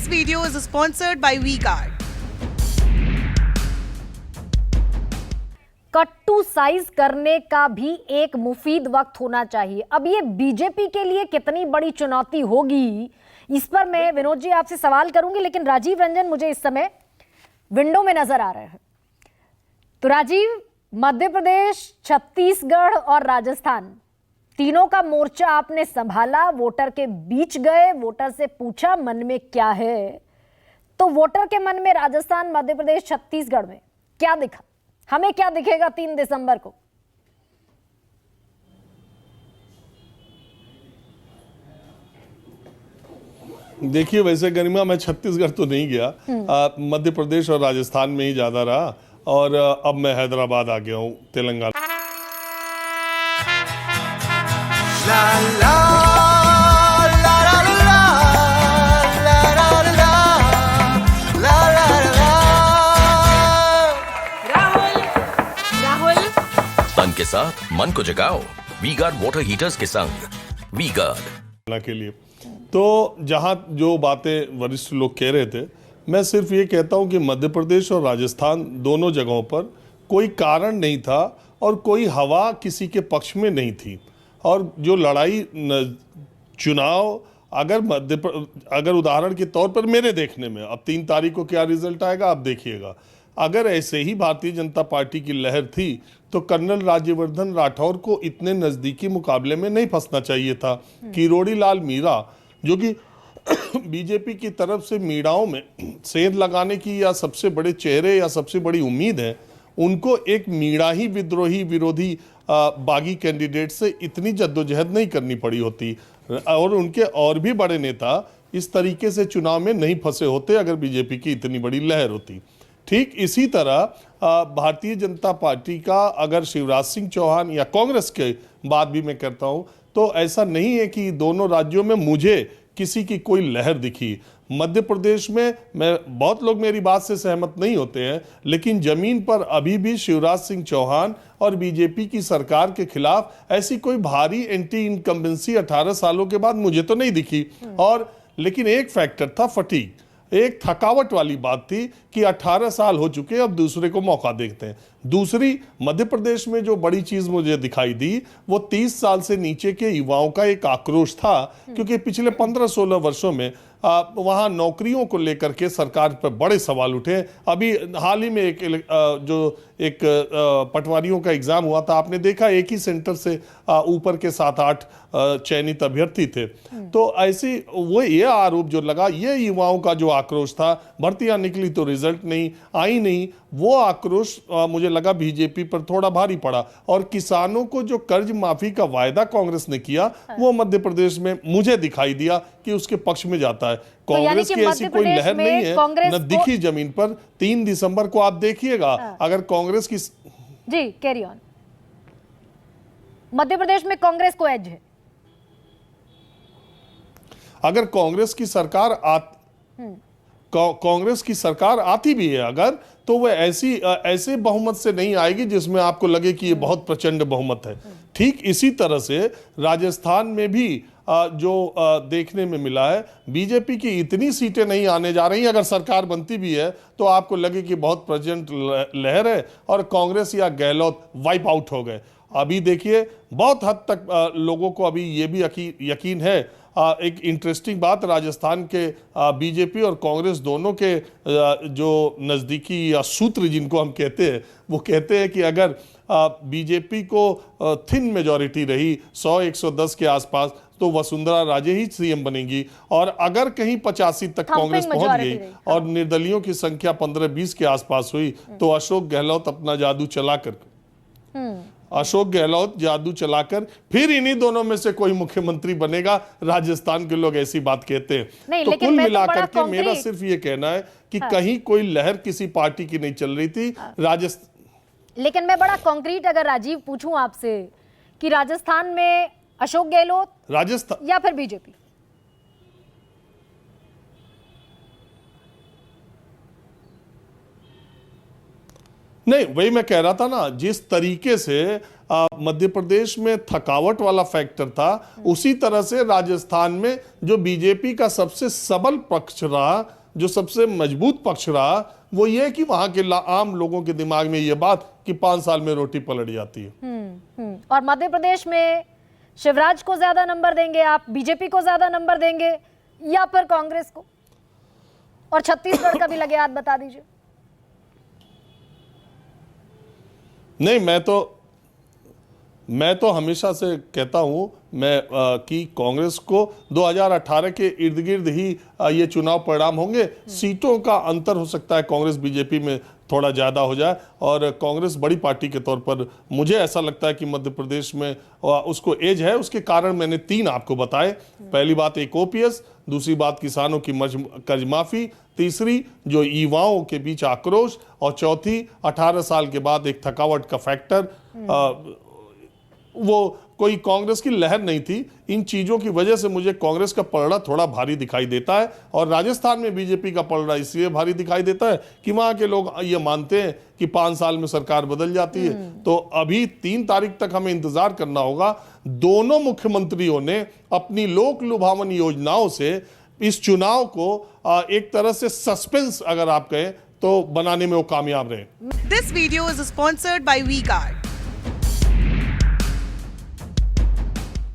This video is sponsored by V-Guard. कट्टू size करने का भी एक मुफीद वक्त होना चाहिए। अब ये बीजेपी के लिए कितनी बड़ी चुनौती होगी, इस पर मैं विनोद जी आपसे सवाल करूंगी, लेकिन राजीव रंजन मुझे इस समय विंडो में नजर आ रहे हैं। तो राजीव, मध्य प्रदेश, छत्तीसगढ़ और राजस्थान तीनों का मोर्चा आपने संभाला, वोटर के बीच गए, वोटर से पूछा मन में क्या है। तो वोटर के मन में राजस्थान, मध्य प्रदेश, छत्तीसगढ़ में क्या दिखा? हमें क्या दिखेगा 3 दिसंबर को? देखिए, वैसे गरिमा मैं छत्तीसगढ़ तो नहीं गया, मध्य प्रदेश और राजस्थान में ही ज्यादा रहा, और अब मैं हैदराबाद आ गया हूँ, Telangana. La la la la la la la la la la la। Rahul तन के साथ मन को जगाओ वी-गार्ड वाटर हीटर्स के संग। वी-गार्ड के लिए तो जहां जो बातें वरिष्ठ लोग कह रहे थे, मैं सिर्फ ये कहता हूं कि मध्य प्रदेश और राजस्थान दोनों जगहों पर कोई कारण नहीं था और कोई हवा किसी के पक्ष में नहीं थी। और जो लड़ाई चुनाव, अगर उदाहरण के तौर पर मेरे देखने में, अब 3 तारीख को क्या रिजल्ट आएगा आप देखिएगा, अगर ऐसे ही भारतीय जनता पार्टी की लहर थी तो कर्नल राज्यवर्धन राठौर को इतने नज़दीकी मुकाबले में नहीं फंसना चाहिए था। किरोड़ी लाल मीणा, जो कि बीजेपी की तरफ से मीणाओं में सेंध लगाने की या सबसे बड़े चेहरे या सबसे बड़ी उम्मीद है, उनको एक मीणा ही विद्रोही विरोधी बागी कैंडिडेट से इतनी जद्दोजहद नहीं करनी पड़ी होती, और उनके और भी बड़े नेता इस तरीके से चुनाव में नहीं फंसे होते अगर बीजेपी की इतनी बड़ी लहर होती। ठीक इसी तरह भारतीय जनता पार्टी का अगर शिवराज सिंह चौहान या कांग्रेस के बात भी मैं करता हूं, तो ऐसा नहीं है कि दोनों राज्यों में मुझे किसी की कोई लहर दिखी। मध्य प्रदेश में बहुत लोग मेरी बात से सहमत नहीं होते हैं, लेकिन जमीन पर अभी भी शिवराज सिंह चौहान और बीजेपी की सरकार के खिलाफ ऐसी कोई भारी एंटी इनकम्बेंसी 18 सालों के बाद मुझे तो नहीं दिखी। और लेकिन एक फैक्टर था फटीग, एक थकावट वाली बात थी कि 18 साल हो चुके, अब दूसरे को मौका देखते हैं। दूसरी, मध्य प्रदेश में जो बड़ी चीज मुझे दिखाई दी वो 30 साल से नीचे के युवाओं का एक आक्रोश था, क्योंकि पिछले 15-16 वर्षों में वहाँ नौकरियों को लेकर के सरकार पर बड़े सवाल उठे। अभी हाल ही में एक पटवारियों का एग्जाम हुआ था, आपने देखा, एक ही सेंटर से ऊपर के 7-8 चयनित अभ्यर्थी थे। तो ऐसी वो ये आरोप जो लगा, ये युवाओं का जो आक्रोश था, भर्तियां निकली तो रिजल्ट नहीं आई, नहीं, वो आक्रोश मुझे लगा बीजेपी पर थोड़ा भारी पड़ा। और किसानों को जो कर्ज माफी का वायदा कांग्रेस ने किया, वो मध्य प्रदेश में मुझे दिखाई दिया कि उसके पक्ष में जाता है। कांग्रेस की ऐसी कोई लहर नहीं है, न दिखी जमीन पर। 3 दिसंबर को आप देखिएगा, अगर कांग्रेस की जी कैरी ऑन, मध्य प्रदेश में कांग्रेस को एज है। अगर कांग्रेस की सरकार आती भी है अगर, तो वह ऐसे बहुमत से नहीं आएगी जिसमें आपको लगे कि ये बहुत प्रचंड बहुमत है। ठीक इसी तरह से राजस्थान में भी जो देखने में मिला है, बीजेपी की इतनी सीटें नहीं आने जा रही। अगर सरकार बनती भी है तो आपको लगे कि बहुत प्रचंड लहर है और कांग्रेस या गहलोत वाइप आउट हो गए। अभी देखिए, बहुत हद तक लोगों को अभी ये भी यकीन है। एक इंटरेस्टिंग बात, राजस्थान के बीजेपी और कांग्रेस दोनों के जो नज़दीकी या सूत्र जिनको हम कहते हैं, वो कहते हैं कि अगर बीजेपी को थिन मेजॉरिटी रही 100-110 के आसपास, तो वसुंधरा राजे ही सीएम बनेगी। और अगर कहीं 85 तक कांग्रेस पहुंच गई और निर्दलियों की संख्या 15-20 के आसपास हुई, तो अशोक गहलोत अपना जादू चलाकर फिर इन्हीं दोनों में से कोई मुख्यमंत्री बनेगा। राजस्थान के लोग ऐसी बात कहते हैं। तो कुल मिलाकर के मेरा सिर्फ ये कहना है कि कहीं कोई लहर किसी पार्टी की नहीं चल रही थी राजस्थान। लेकिन मैं बड़ा कॉन्क्रीट अगर राजीव पूछूं आपसे कि राजस्थान में अशोक गहलोत राजस्थान या फिर बीजेपी? नहीं, वही मैं कह रहा था ना, जिस तरीके से मध्य प्रदेश में थकावट वाला फैक्टर था, उसी तरह से राजस्थान में जो बीजेपी का सबसे सबल पक्ष रहा, जो सबसे मजबूत पक्ष रहा, वो ये कि वहां के आम लोगों के दिमाग में ये बात कि 5 साल में रोटी पलट जाती है। और मध्य प्रदेश में शिवराज को ज्यादा नंबर देंगे आप, बीजेपी को ज्यादा नंबर देंगे या फिर कांग्रेस को? और छत्तीसगढ़ का भी लगे हाथ बता दीजिए। नहीं, मैं तो हमेशा से कहता हूं कि कांग्रेस को 2018 के इर्द गिर्द ही ये चुनाव परिणाम होंगे। सीटों का अंतर हो सकता है कांग्रेस बीजेपी में थोड़ा ज़्यादा हो जाए, और कांग्रेस बड़ी पार्टी के तौर पर मुझे ऐसा लगता है कि मध्य प्रदेश में उसको एज है। उसके कारण मैंने 3 आपको बताए। पहली बात एक ओपीएस, दूसरी बात किसानों की कर्ज माफ़ी, तीसरी जो युवाओं के बीच आक्रोश, और चौथी 18 साल के बाद एक थकावट का फैक्टर। वो कोई कांग्रेस की लहर नहीं थी। इन चीज़ों की वजह से मुझे कांग्रेस का पलड़ा थोड़ा भारी दिखाई देता है, और राजस्थान में बीजेपी का पलड़ा इसलिए भारी दिखाई देता है कि वहाँ के लोग ये मानते हैं कि 5 साल में सरकार बदल जाती है। तो अभी 3 तारीख तक हमें इंतजार करना होगा। दोनों मुख्यमंत्रियों ने अपनी लोक लुभावन योजनाओं से इस चुनाव को एक तरह से सस्पेंस अगर आप कहें तो बनाने में वो कामयाब रहे। This video is sponsored by WeGuard.